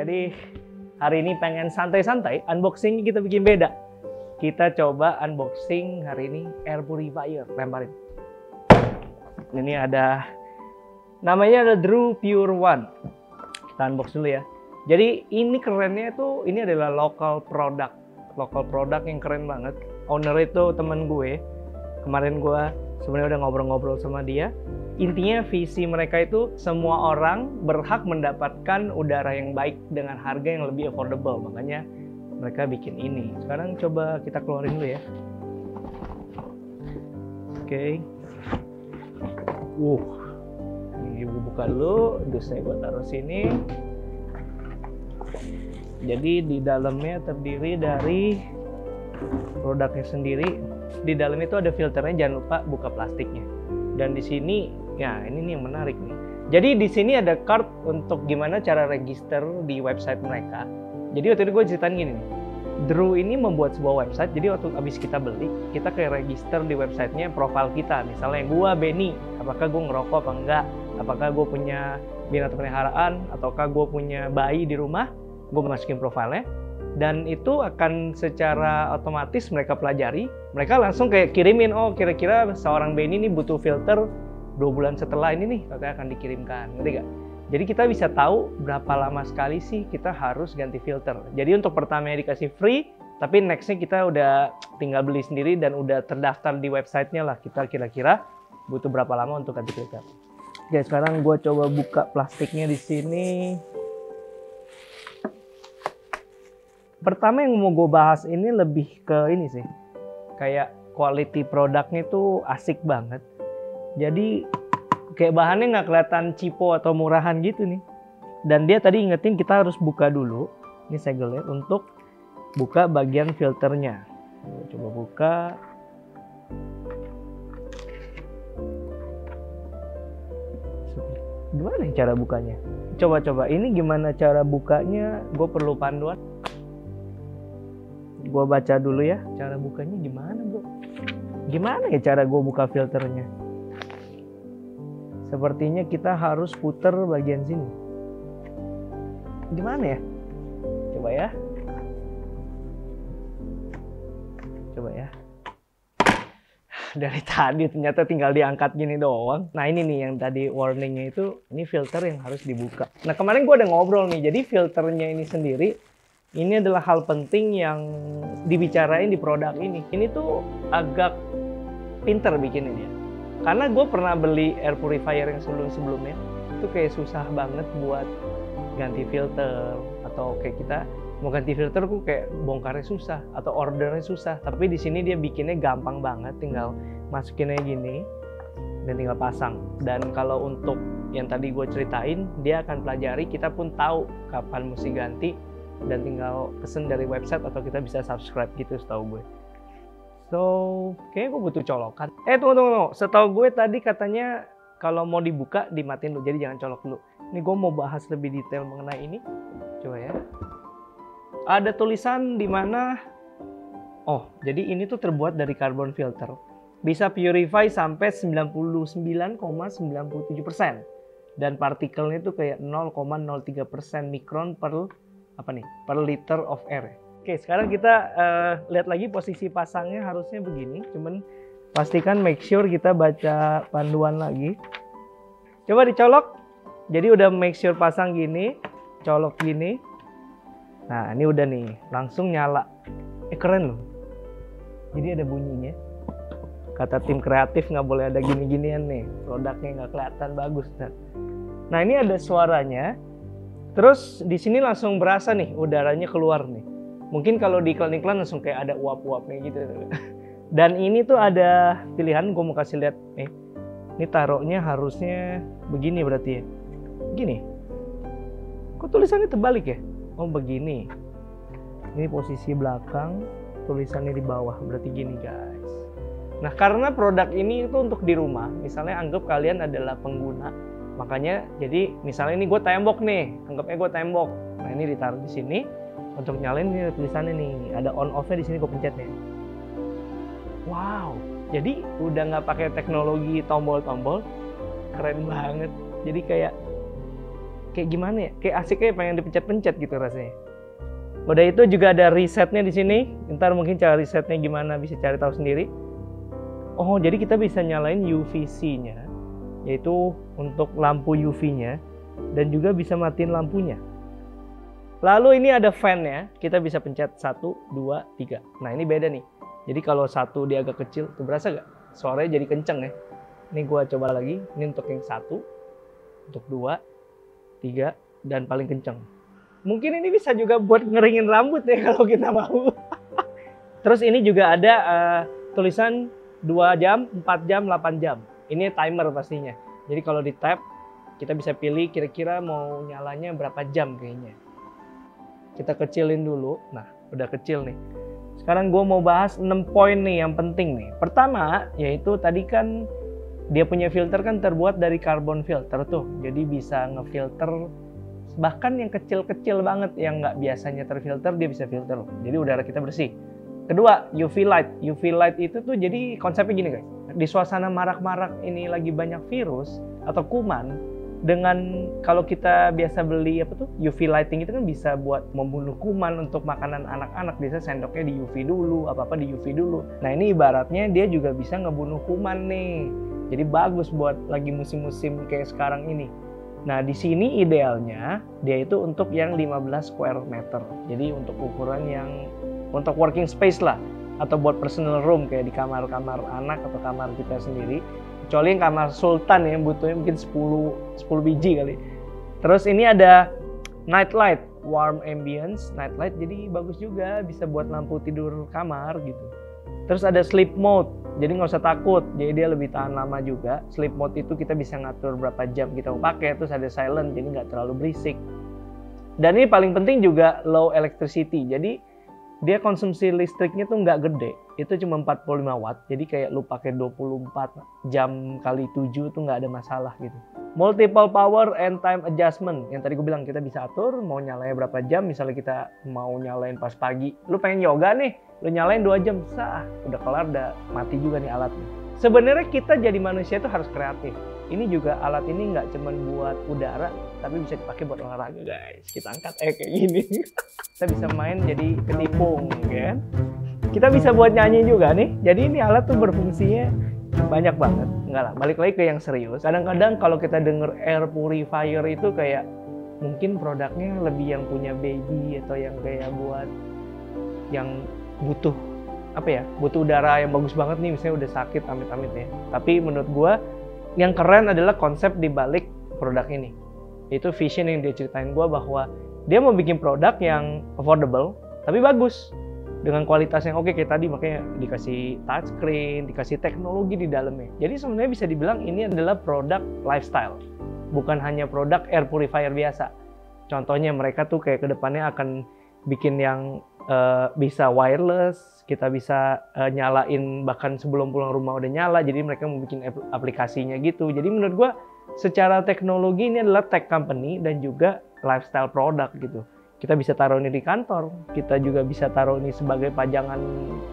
Jadi hari ini pengen santai-santai, unboxing kita bikin beda. Kita coba unboxing hari ini air purifier, lemparin. Ini ada, namanya ada Drew Pure One. Kita unbox dulu ya. Jadi ini kerennya tuh, ini adalah local product yang keren banget. Owner itu temen gue. Kemarin gue sebenarnya udah ngobrol-ngobrol sama dia. Intinya visi mereka itu semua orang berhak mendapatkan udara yang baik dengan harga yang lebih affordable. Makanya mereka bikin ini. Sekarang coba kita keluarin dulu ya. Oke. Ini gue buka dulu. Dusnya gue taruh sini. Jadi di dalamnya terdiri dari produknya sendiri. Di dalam itu ada filternya, jangan lupa buka plastiknya. Dan di sini, ya ini nih yang menarik nih. Jadi di sini ada card untuk gimana cara register di website mereka. Jadi waktu itu gue ceritain gini nih. Drew ini membuat sebuah website, jadi waktu abis kita beli, kita kayak register di websitenya profil kita. Misalnya gue Benny, apakah gue ngerokok apa enggak, apakah gue punya binatang peliharaan, ataukah gue punya bayi di rumah, gue masukin profilnya. Dan itu akan secara otomatis mereka pelajari, mereka langsung kayak kirimin, oh kira-kira seorang Benny ini butuh filter 2 bulan setelah ini nih, katanya akan dikirimkan, ngerti gak? Jadi kita bisa tahu berapa lama sekali sih kita harus ganti filter. Jadi untuk pertamanya dikasih free, tapi nextnya kita udah tinggal beli sendiri dan udah terdaftar di websitenya lah, kita kira-kira butuh berapa lama untuk ganti filter. Oke, sekarang gue coba buka plastiknya di sini. Pertama yang mau gue bahas ini lebih ke ini sih, kayak quality produknya tuh asik banget. Jadi kayak bahannya nggak kelihatan cipo atau murahan gitu nih. Dan dia tadi ingetin kita harus buka dulu, ini segelnya untuk buka bagian filternya. Coba buka. Gimana cara bukanya? Coba ini gimana cara bukanya? Gue perlu panduan. Gue baca dulu ya, cara bukanya gimana bro? Gimana ya cara gue buka filternya? Sepertinya kita harus puter bagian sini. Gimana ya? Coba ya. Dari tadi ternyata tinggal diangkat gini doang. Nah ini nih yang tadi warningnya itu, ini filter yang harus dibuka. Nah kemarin gue udah ngobrol nih, jadi filternya ini sendiri, ini adalah hal penting yang dibicarain di produk ini. Ini tuh agak pinter bikinnya dia. Karena gue pernah beli air purifier yang sebelum-sebelumnya, itu kayak susah banget buat ganti filter. Atau kayak kita mau ganti filter kok kayak bongkarnya susah atau ordernya susah. Tapi di sini dia bikinnya gampang banget, tinggal masukinnya gini dan tinggal pasang. Dan kalau untuk yang tadi gue ceritain, dia akan pelajari, kita pun tahu kapan mesti ganti. Dan tinggal pesen dari website atau kita bisa subscribe gitu setahu gue. So, kayaknya gue butuh colokan. Tunggu. Setahu gue tadi katanya kalau mau dibuka dimatiin dulu, jadi jangan colok dulu. Ini gue mau bahas lebih detail mengenai ini. Coba ya. Ada tulisan di mana, oh jadi ini tuh terbuat dari carbon filter. Bisa purify sampai 99,97%. Dan partikelnya itu kayak 0,03% mikron per liter of air. Oke, sekarang kita lihat lagi posisi pasangnya harusnya begini. Cuman pastikan make sure kita baca panduan lagi. Coba dicolok. Jadi udah make sure pasang gini, colok gini. Nah, ini udah nih, langsung nyala. Keren loh. Jadi ada bunyinya. Kata tim kreatif nggak boleh ada gini-ginian nih. Produknya nggak kelihatan bagus. Nah, ini ada suaranya. Terus di sini langsung berasa nih udaranya keluar nih. Mungkin kalau di iklan-iklan langsung kayak ada uap-uapnya gitu. Dan ini tuh ada pilihan, gue mau kasih lihat nih. Ini taruhnya harusnya begini berarti ya. Begini. Kok tulisannya terbalik ya? Oh begini. Ini posisi belakang, tulisannya di bawah, berarti gini guys. Nah karena produk ini itu untuk di rumah, misalnya anggap kalian adalah pengguna. Makanya jadi misalnya ini gue tembok nih, anggapnya gue tembok. Nah ini ditaruh di sini untuk nyalain, ini tulisannya nih, ada on off-nya di sini, gue pencet nih. Wow, jadi udah nggak pakai teknologi tombol-tombol, keren banget. Jadi kayak kayak gimana ya? Kayak asiknya pengen dipencet-pencet gitu rasanya. Udah itu juga ada resetnya di sini. Ntar mungkin cara resetnya gimana bisa cari tahu sendiri. Oh, jadi kita bisa nyalain UVC-nya, yaitu untuk lampu UV-nya, dan juga bisa matiin lampunya. Lalu ini ada fan-nya, kita bisa pencet 1, 2, 3. Nah ini beda nih. Jadi kalau 1 dia agak kecil, tuh berasa gak? Suaranya jadi kenceng ya. Ini gua coba lagi, ini untuk yang 1, untuk 2, 3, dan paling kenceng. Mungkin ini bisa juga buat ngeringin rambut ya kalau kita mau. Terus ini juga ada tulisan 2 jam, 4 jam, 8 jam. Ini timer pastinya. Jadi kalau di tap, kita bisa pilih kira-kira mau nyalanya berapa jam kayaknya. Kita kecilin dulu. Nah, udah kecil nih. Sekarang gue mau bahas 6 poin nih yang penting nih. Pertama, yaitu tadi kan dia punya filter kan terbuat dari carbon filter tuh. Jadi bisa ngefilter bahkan yang kecil-kecil banget yang nggak biasanya terfilter, dia bisa filter. Jadi udara kita bersih. Kedua, UV light. UV light itu tuh jadi konsepnya gini guys. Di suasana marak-marak ini lagi banyak virus atau kuman, dengan kalau kita biasa beli UV lighting itu kan bisa buat membunuh kuman untuk makanan anak-anak, biasa sendoknya di UV dulu, apa-apa di UV dulu. Nah ini ibaratnya dia juga bisa ngebunuh kuman nih. Jadi bagus buat lagi musim-musim kayak sekarang ini. Nah di sini idealnya dia itu untuk yang 15 square meter. Jadi untuk ukuran yang untuk working space lah, atau buat personal room kayak di kamar-kamar anak atau kamar kita sendiri. Kecuali yang kamar sultan ya, butuhnya mungkin 10 biji kali. Terus ini ada night light, warm ambience night light, jadi bagus juga, bisa buat lampu tidur kamar gitu. Terus ada sleep mode, jadi nggak usah takut, jadi dia lebih tahan lama juga. Sleep mode itu kita bisa ngatur berapa jam kita mau pakai. Terus ada silent, jadi nggak terlalu berisik. Dan ini paling penting juga low electricity, jadi dia konsumsi listriknya tuh nggak gede, itu cuma 45 watt, jadi kayak lu pakai 24 jam kali 7 tuh nggak ada masalah gitu. Multiple power and time adjustment, yang tadi gue bilang kita bisa atur mau nyalain berapa jam. Misalnya kita mau nyalain pas pagi, lu pengen yoga nih, lu nyalain 2 jam, sah, udah kelar, udah mati juga nih alatnya. Sebenarnya kita jadi manusia tuh harus kreatif. Ini juga alat ini nggak cuma buat udara, tapi bisa dipakai buat olahraga guys. Kita angkat kayak gini. Kita bisa main jadi ketipung kan. Kita bisa buat nyanyi juga nih. Jadi ini alat tuh berfungsinya banyak banget. Enggak lah, balik lagi ke yang serius. Kadang-kadang kalau kita denger air purifier itu kayak mungkin produknya lebih yang punya baby atau yang kayak buat yang butuh butuh udara yang bagus banget nih, misalnya udah sakit amit-amit ya. Tapi menurut gua yang keren adalah konsep di balik produk ini. Itu vision yang dia ceritain gua, bahwa dia mau bikin produk yang affordable tapi bagus dengan kualitas yang oke kayak tadi, makanya dikasih touchscreen, dikasih teknologi di dalamnya. Jadi sebenarnya bisa dibilang ini adalah produk lifestyle, bukan hanya produk air purifier biasa. Contohnya mereka tuh kayak kedepannya akan bikin yang bisa wireless, kita bisa nyalain bahkan sebelum pulang rumah udah nyala. Jadi mereka mau bikin aplikasinya gitu. Jadi menurut gua secara teknologi ini adalah tech company dan juga lifestyle product gitu. Kita bisa taruh ini di kantor, kita juga bisa taruh ini sebagai pajangan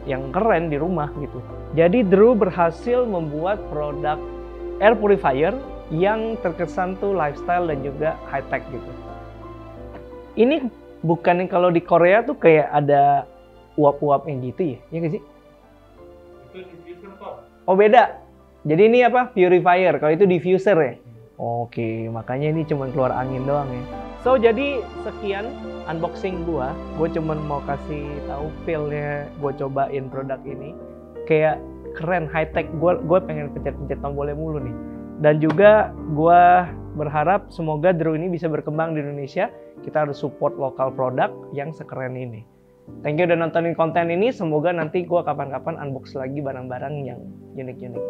yang keren di rumah gitu. Jadi Drew berhasil membuat produk air purifier yang terkesan tuh lifestyle dan juga high tech gitu. Ini bukan yang kalau di Korea tuh kayak ada uap-uapnya gitu ya, ya nggak sih? Itu diffuser kok. Oh beda. Jadi ini apa? Purifier. Kalau itu diffuser ya. Oke, makanya ini cuma keluar angin doang ya. So jadi sekian unboxing gua. Gue cuma mau kasih tahu feel-nya. Gue cobain produk ini. Kayak keren, high tech. Gue pengen pencet-pencet tombolnya mulu nih. Dan juga gue berharap semoga Drew ini bisa berkembang di Indonesia. Kita harus support lokal produk yang sekeren ini. Thank you udah nontonin konten ini. Semoga nanti gue kapan-kapan unbox lagi barang-barang yang unik-unik.